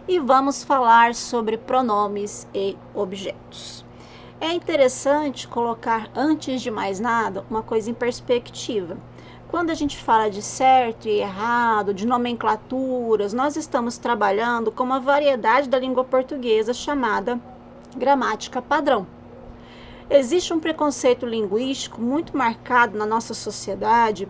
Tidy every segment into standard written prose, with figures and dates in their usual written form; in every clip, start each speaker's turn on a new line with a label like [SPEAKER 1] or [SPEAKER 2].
[SPEAKER 1] e vamos falar sobre pronomes e objetos. É interessante colocar, antes de mais nada, uma coisa em perspectiva. Quando a gente fala de certo e errado, de nomenclaturas, nós estamos trabalhando com uma variedade da língua portuguesa chamada gramática padrão. Existe um preconceito linguístico muito marcado na nossa sociedade.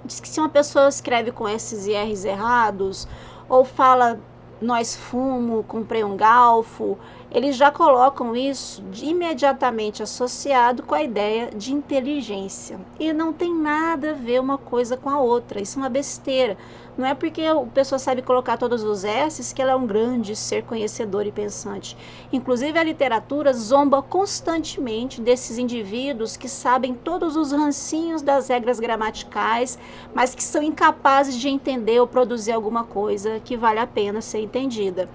[SPEAKER 1] Diz que se uma pessoa escreve com S's e R's errados, ou fala nós fumo, comprei um galfo, eles já colocam isso imediatamente associado com a ideia de inteligência. E não tem nada a ver uma coisa com a outra, isso é uma besteira. Não é porque a pessoa sabe colocar todos os S's que ela é um grande ser conhecedor e pensante. Inclusive a literatura zomba constantemente desses indivíduos que sabem todos os rancinhos das regras gramaticais, mas que são incapazes de entender ou produzir alguma coisa que vale a pena ser entendida.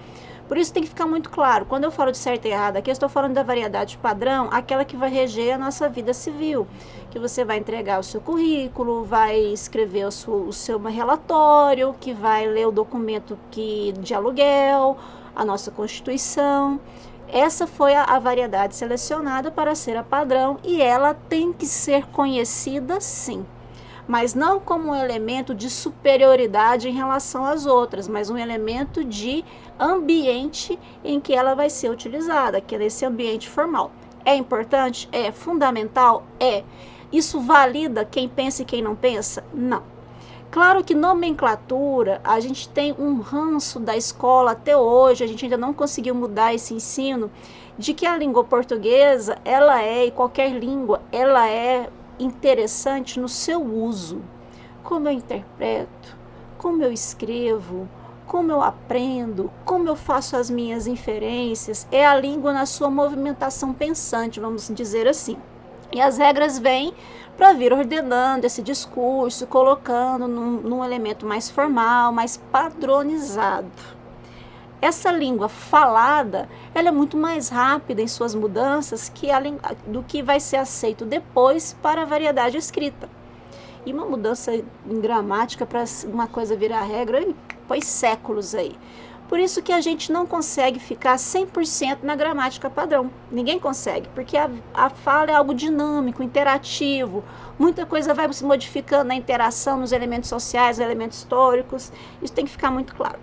[SPEAKER 1] Por isso tem que ficar muito claro, quando eu falo de certo e errado aqui, eu estou falando da variedade padrão, aquela que vai reger a nossa vida civil, que você vai entregar o seu currículo, vai escrever o seu relatório, que vai ler o documento de aluguel, a nossa Constituição. Essa foi a variedade selecionada para ser a padrão e ela tem que ser conhecida sim. Mas não como um elemento de superioridade em relação às outras, mas um elemento de ambiente em que ela vai ser utilizada, que é esse ambiente formal. É importante? É. Fundamental? É. Isso valida quem pensa e quem não pensa? Não. Claro que nomenclatura, a gente tem um ranço da escola até hoje, a gente ainda não conseguiu mudar esse ensino, de que a língua portuguesa, ela é, e qualquer língua, ela é interessante no seu uso. Como eu interpreto, como eu escrevo, como eu aprendo, como eu faço as minhas inferências, é a língua na sua movimentação pensante, vamos dizer assim. E as regras vêm para vir ordenando esse discurso, colocando num elemento mais formal, mais padronizado. Essa língua falada, ela é muito mais rápida em suas mudanças do que vai ser aceito depois para a variedade escrita. E uma mudança em gramática para uma coisa virar regra, foi séculos aí. Por isso que a gente não consegue ficar 100% na gramática padrão. Ninguém consegue, porque a fala é algo dinâmico, interativo. Muita coisa vai se modificando na interação, nos elementos sociais, nos elementos históricos. Isso tem que ficar muito claro.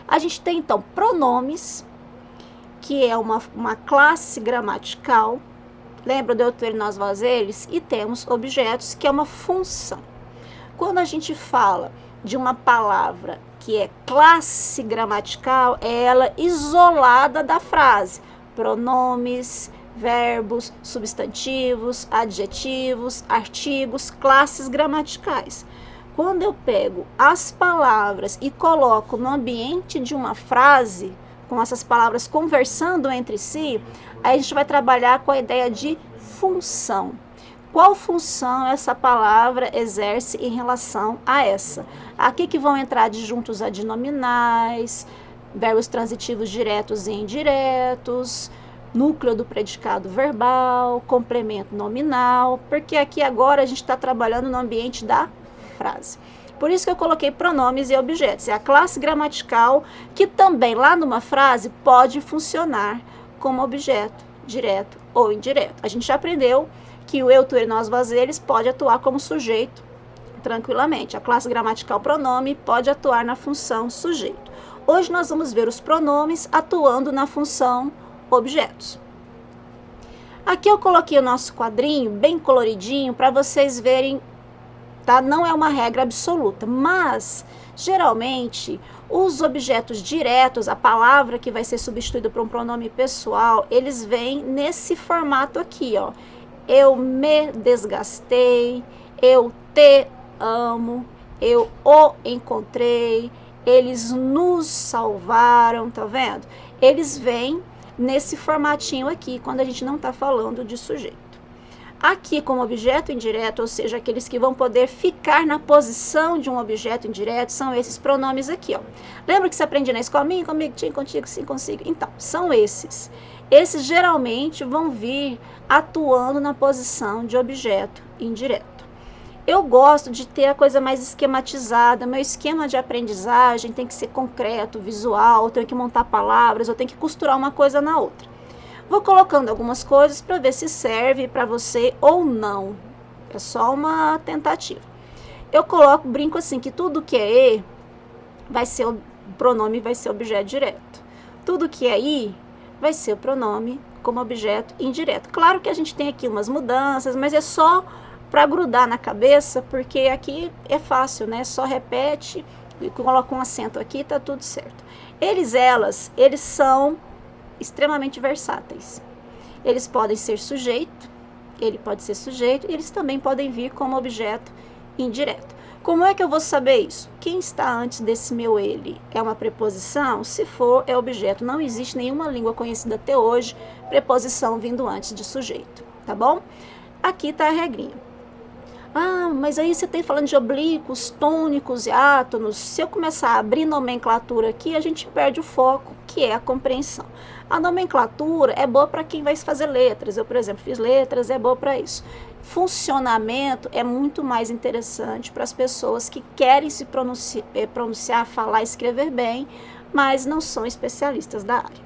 [SPEAKER 1] A gente tem, então, pronomes, que é uma classe gramatical. Lembra do eu, tu, ele, nós, vós, eles? E temos objetos, que é uma função. Quando a gente fala de uma palavra que é classe gramatical, é ela isolada da frase. Pronomes, verbos, substantivos, adjetivos, artigos, classes gramaticais. Quando eu pego as palavras e coloco no ambiente de uma frase, com essas palavras conversando entre si, aí a gente vai trabalhar com a ideia de função. Qual função essa palavra exerce em relação a essa? Aqui que vão entrar adjuntos adnominais, verbos transitivos diretos e indiretos, núcleo do predicado verbal, complemento nominal, porque aqui agora a gente está trabalhando no ambiente da frase. Por isso que eu coloquei pronomes e objetos. É a classe gramatical que também lá numa frase pode funcionar como objeto, direto ou indireto. A gente já aprendeu que o eu, tu, ele, nós, vós, eles pode atuar como sujeito tranquilamente. A classe gramatical pronome pode atuar na função sujeito. Hoje nós vamos ver os pronomes atuando na função objetos. Aqui eu coloquei o nosso quadrinho bem coloridinho para vocês verem. Tá? Não é uma regra absoluta, mas geralmente os objetos diretos, a palavra que vai ser substituída por um pronome pessoal, eles vêm nesse formato aqui, ó. Eu me desgastei, eu te amo, eu o encontrei, eles nos salvaram, tá vendo? Eles vêm nesse formatinho aqui, quando a gente não tá falando de sujeito. Aqui, como objeto indireto, ou seja, aqueles que vão poder ficar na posição de um objeto indireto, são esses pronomes aqui, ó. Lembra que você aprendia na escolinha? Comigo, tinha, contigo, sim, consigo. Então, são esses. Esses geralmente vão vir atuando na posição de objeto indireto. Eu gosto de ter a coisa mais esquematizada. Meu esquema de aprendizagem tem que ser concreto, visual, eu tenho que montar palavras, eu tenho que costurar uma coisa na outra. Vou colocando algumas coisas para ver se serve para você ou não. É só uma tentativa. Eu coloco, brinco assim, que tudo que é E vai ser o pronome, vai ser objeto direto. Tudo que é I vai ser o pronome como objeto indireto. Claro que a gente tem aqui umas mudanças, mas é só para grudar na cabeça, porque aqui é fácil, né? Só repete e coloca um acento aqui, tá tudo certo. Eles são extremamente versáteis. Eles podem ser sujeito, ele pode ser sujeito, e eles também podem vir como objeto indireto. Como é que eu vou saber isso? Quem está antes desse meu ele é uma preposição? Se for, é objeto. Não existe nenhuma língua conhecida até hoje preposição vindo antes de sujeito, tá bom? Aqui está a regrinha. Ah, mas aí você tem falando de oblíquos, tônicos e átonos. Se eu começar a abrir nomenclatura aqui, a gente perde o foco, que é a compreensão. A nomenclatura é boa para quem vai fazer letras. Eu, por exemplo, fiz letras, é boa para isso. Funcionamento é muito mais interessante para as pessoas que querem se pronunciar, falar, escrever bem, mas não são especialistas da área.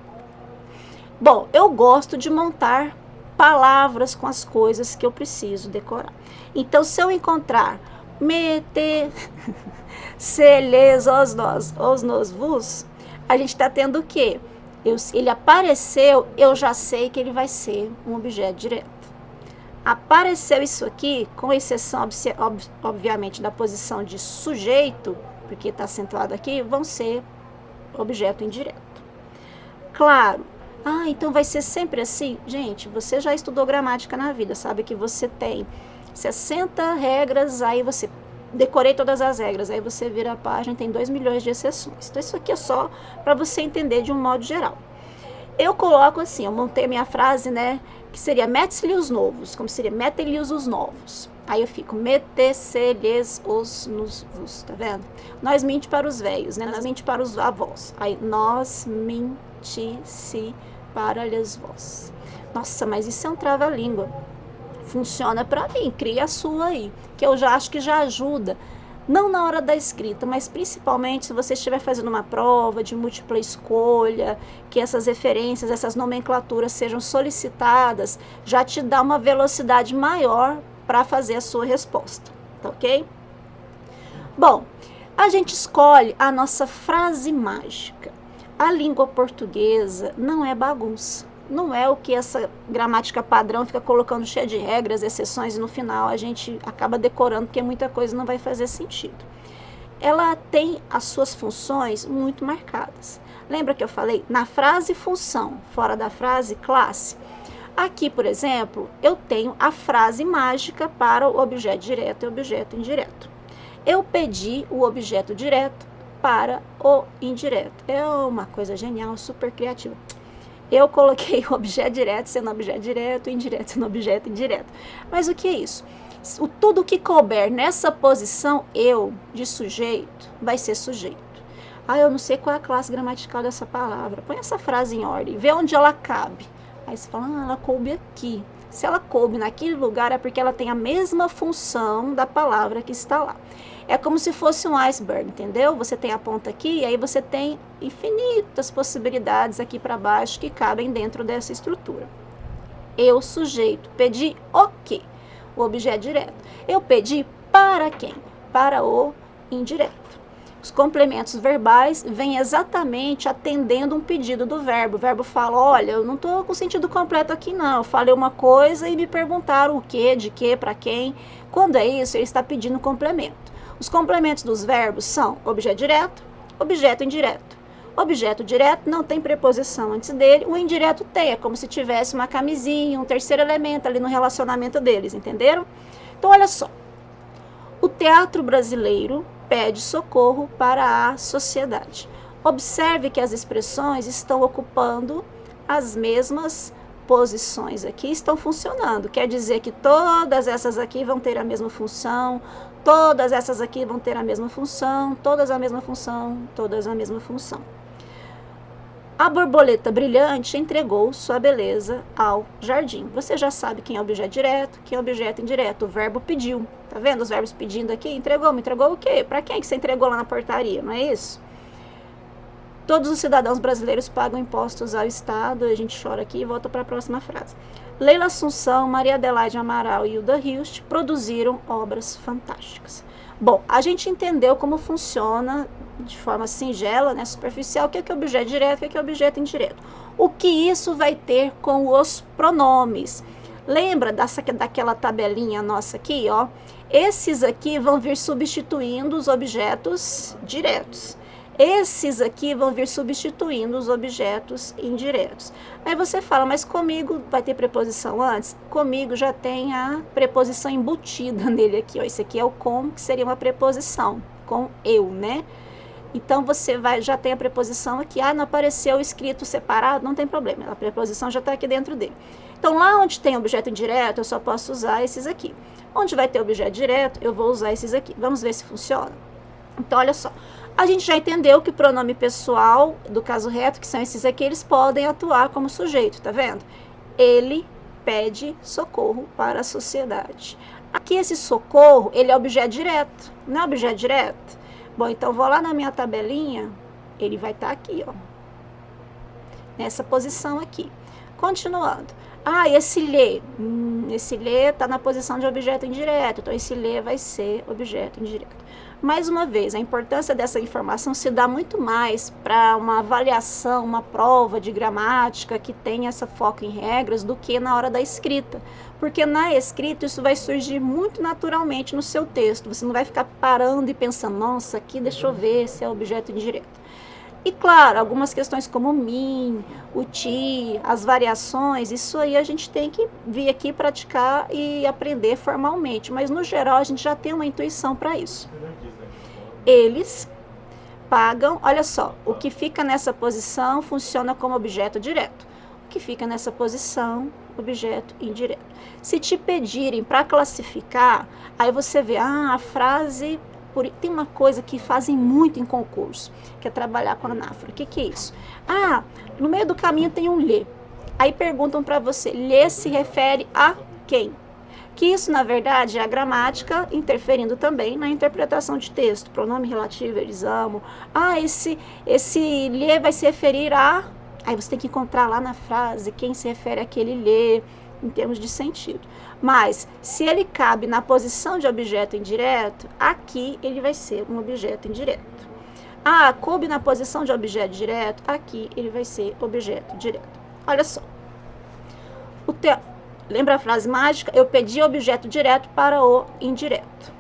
[SPEAKER 1] Bom, eu gosto de montar palavras com as coisas que eu preciso decorar. Então, se eu encontrar meter, celes, os nos, vos, a gente está tendo o quê? Ele apareceu, eu já sei que ele vai ser um objeto direto. Apareceu isso aqui, com exceção, obviamente, da posição de sujeito, porque está acentuado aqui, vão ser objeto indireto. Claro. Ah, então vai ser sempre assim? Gente, você já estudou gramática na vida, sabe que você tem 60 regras, aí você decorei todas as regras, aí você vira a página, tem 2 milhões de exceções. Então, isso aqui é só para você entender de um modo geral. Eu coloco assim, eu montei a minha frase, né, que seria mete-se-lhe os novos, como seria mete-lhe os novos. Aí eu fico mete-se-lhes os nos vos, tá vendo? Nós mente para os velhos, né, nós mente para os avós. Aí, nós mente-se para lhes vós. Nossa, mas isso é um trava-língua. Funciona para mim, cria a sua aí, que eu já acho que já ajuda, não na hora da escrita, mas principalmente se você estiver fazendo uma prova de múltipla escolha, que essas referências, essas nomenclaturas sejam solicitadas, já te dá uma velocidade maior para fazer a sua resposta, tá ok? Bom, a gente escolhe a nossa frase mágica. A língua portuguesa não é bagunça. Não é o que essa gramática padrão fica colocando cheia de regras, exceções, e no final a gente acaba decorando porque muita coisa não vai fazer sentido. Ela tem as suas funções muito marcadas. Lembra que eu falei? Na frase função, fora da frase classe. Aqui, por exemplo, eu tenho a frase mágica para o objeto direto e objeto indireto. Eu pedi o objeto direto para o indireto. É uma coisa genial, super criativa. Eu coloquei o objeto direto sendo objeto direto, indireto sendo objeto indireto. Mas o que é isso? Tudo que couber nessa posição, eu, de sujeito, vai ser sujeito. Ah, eu não sei qual é a classe gramatical dessa palavra. Põe essa frase em ordem, vê onde ela cabe. Aí você fala, ela coube aqui. Se ela coube naquele lugar, é porque ela tem a mesma função da palavra que está lá. É como se fosse um iceberg, entendeu? Você tem a ponta aqui, e aí você tem infinitas possibilidades aqui para baixo que cabem dentro dessa estrutura. Eu, sujeito, pedi o quê? O objeto direto. Eu pedi para quem? Para o indireto. Os complementos verbais vêm exatamente atendendo um pedido do verbo. O verbo fala, olha, eu não estou com sentido completo aqui não. Eu falei uma coisa e me perguntaram o quê, de quê, para quem. Quando é isso, ele está pedindo complemento. Os complementos dos verbos são objeto direto, objeto indireto. Objeto direto não tem preposição antes dele, o indireto tem, é como se tivesse uma camisinha, um terceiro elemento ali no relacionamento deles, entenderam? Então, olha só, o teatro brasileiro pede socorro para a sociedade. Observe que as expressões estão ocupando as mesmas posições aqui, estão funcionando. Quer dizer que todas essas aqui vão ter a mesma função, todas essas aqui vão ter a mesma função, todas a mesma função, todas a mesma função. A borboleta brilhante entregou sua beleza ao jardim. Você já sabe quem é objeto direto, quem é objeto indireto. O verbo pediu. Tá vendo os verbos pedindo aqui? Entregou, me entregou o quê? Para quem que você entregou lá na portaria? Não é isso? Todos os cidadãos brasileiros pagam impostos ao Estado. A gente chora aqui e volta para a próxima frase. Leila Assunção, Maria Adelaide Amaral e Hilda Hilst produziram obras fantásticas. Bom, a gente entendeu como funciona de forma singela, né, superficial, o que é objeto direto, o que é objeto indireto. O que isso vai ter com os pronomes? Lembra daquela tabelinha nossa aqui, ó? Esses aqui vão vir substituindo os objetos diretos. Esses aqui vão vir substituindo os objetos indiretos. Aí você fala, mas comigo vai ter preposição antes? Comigo já tem a preposição embutida nele aqui, ó. Esse aqui é o com, que seria uma preposição, com eu, né? Então, você já tem a preposição aqui. Ah, não apareceu escrito separado? Não tem problema, a preposição já está aqui dentro dele. Então, lá onde tem objeto indireto, eu só posso usar esses aqui. Onde vai ter objeto direto, eu vou usar esses aqui. Vamos ver se funciona? Então, olha só. A gente já entendeu que o pronome pessoal, do caso reto, que são esses aqui, eles podem atuar como sujeito, tá vendo? Ele pede socorro para a sociedade. Aqui, esse socorro, ele é objeto direto, não é objeto direto? Bom, então vou lá na minha tabelinha, ele vai estar aqui, ó, nessa posição aqui. Continuando. Ah, esse lê está na posição de objeto indireto, então esse lê vai ser objeto indireto. Mais uma vez, a importância dessa informação se dá muito mais para uma avaliação, uma prova de gramática que tem essa foco em regras do que na hora da escrita. Porque na escrita isso vai surgir muito naturalmente no seu texto. Você não vai ficar parando e pensando, nossa, aqui deixa eu ver se é objeto indireto. E claro, algumas questões como o min, o ti, as variações, isso aí a gente tem que vir aqui praticar e aprender formalmente. Mas no geral a gente já tem uma intuição para isso. Eles pagam, olha só, o que fica nessa posição funciona como objeto direto. O que fica nessa posição, objeto indireto. Se te pedirem para classificar, aí você vê, a frase... Tem uma coisa que fazem muito em concurso, que é trabalhar com a anáfora. O que é isso? No meio do caminho tem um lê. Aí perguntam para você, lê se refere a quem? Que isso, na verdade, é a gramática interferindo também na interpretação de texto. Pronome relativo, eles amam. Esse lê vai se referir a... Aí você tem que encontrar lá na frase quem se refere àquele lê, em termos de sentido. Mas, se ele cabe na posição de objeto indireto, aqui ele vai ser um objeto indireto. Coube na posição de objeto direto, aqui ele vai ser objeto direto. Olha só. Lembra a frase mágica? Eu pedi objeto direto para o indireto.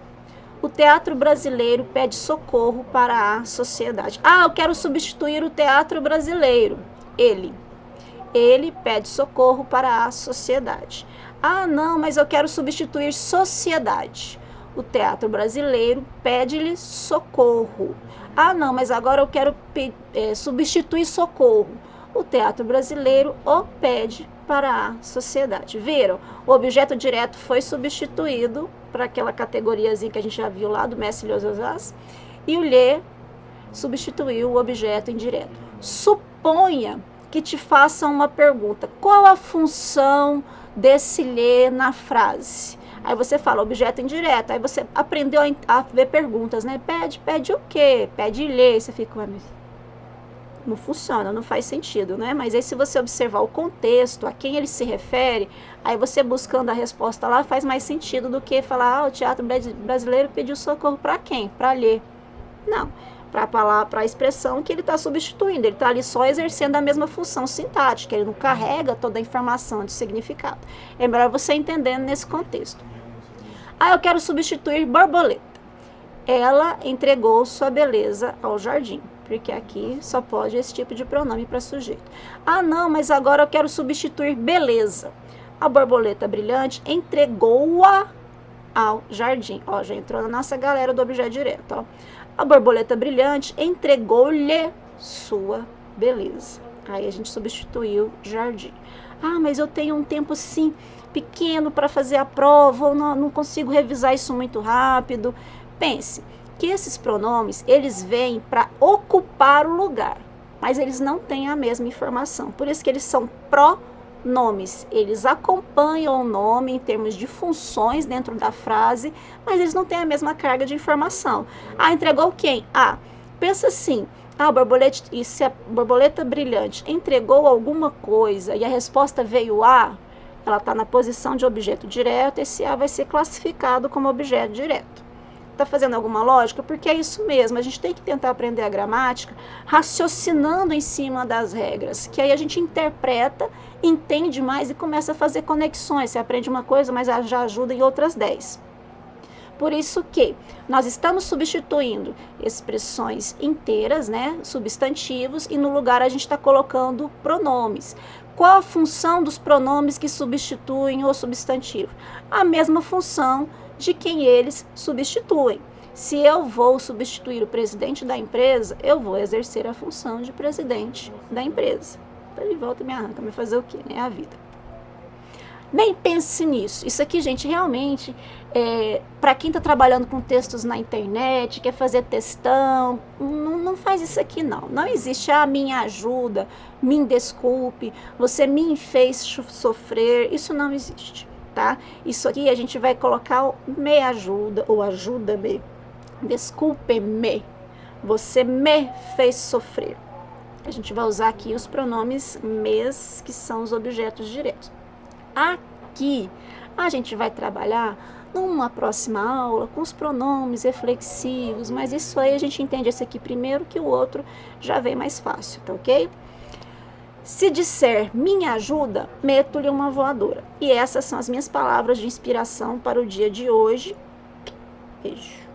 [SPEAKER 1] O teatro brasileiro pede socorro para a sociedade. Eu quero substituir o teatro brasileiro. Ele pede socorro para a sociedade. Não, mas eu quero substituir sociedade. O teatro brasileiro pede-lhe socorro. Não, mas agora eu quero substituir socorro. O teatro brasileiro o pede para a sociedade. Viram? O objeto direto foi substituído para aquela categoriazinha que a gente já viu lá do Mestre Lhosas, e o lhe substituiu o objeto indireto. Suponha que te façam uma pergunta. Qual a função desse lê na frase? Aí você fala objeto indireto. Aí você aprendeu a ver perguntas, né? Pede o quê? Pede lê. Você fica, não funciona, não faz sentido, né? Mas aí se você observar o contexto, a quem ele se refere, aí você buscando a resposta lá faz mais sentido do que falar, o teatro brasileiro pediu socorro para quem? Para ler. Não. Para a expressão que ele está substituindo. Ele está ali só exercendo a mesma função sintática, ele não carrega toda a informação de significado. É melhor você entendendo nesse contexto. Eu quero substituir borboleta. Ela entregou sua beleza ao jardim, porque aqui só pode esse tipo de pronome para sujeito. Não, mas agora eu quero substituir beleza. A borboleta brilhante entregou-a ao jardim. Já entrou na nossa galera do objeto direto, A borboleta brilhante entregou-lhe sua beleza. Aí a gente substituiu jardim. Mas eu tenho um tempo assim pequeno para fazer a prova, ou não consigo revisar isso muito rápido. Pense que esses pronomes, eles vêm para ocupar o lugar. mas eles não têm a mesma informação. Por isso que eles são pronomes. Eles acompanham o nome em termos de funções dentro da frase, mas eles não têm a mesma carga de informação. Ah, entregou quem? Ah, pensa assim, ah, o borboleta, e se a borboleta brilhante entregou alguma coisa e a resposta veio A, ela está na posição de objeto direto, esse A vai ser classificado como objeto direto. Está fazendo alguma lógica? Porque é isso mesmo, a gente tem que tentar aprender a gramática raciocinando em cima das regras, que aí a gente interpreta, entende mais e começa a fazer conexões. Você aprende uma coisa, mas já ajuda em outras 10. Por isso que nós estamos substituindo expressões inteiras, né, substantivos, e no lugar a gente está colocando pronomes. Qual a função dos pronomes que substituem o substantivo? A mesma função de quem eles substituem. Se eu vou substituir o presidente da empresa, eu vou exercer a função de presidente da empresa. Então ele volta e me arranca, vai fazer o quê? É a vida. Nem pense nisso. Isso aqui, gente, realmente, para quem está trabalhando com textos na internet, quer fazer textão, não faz isso aqui, não. Não existe, me ajuda, me desculpe, você me fez sofrer. Isso não existe, tá? Isso aqui a gente vai colocar o me ajuda ou ajuda-me, desculpe-me, você me fez sofrer. A gente vai usar aqui os pronomes mes, que são os objetos diretos. Aqui a gente vai trabalhar numa próxima aula com os pronomes reflexivos, mas isso aí a gente entende esse aqui primeiro, que o outro já vem mais fácil, tá ok? Se disser minha ajuda, meto-lhe uma voadora. E essas são as minhas palavras de inspiração para o dia de hoje. Beijo.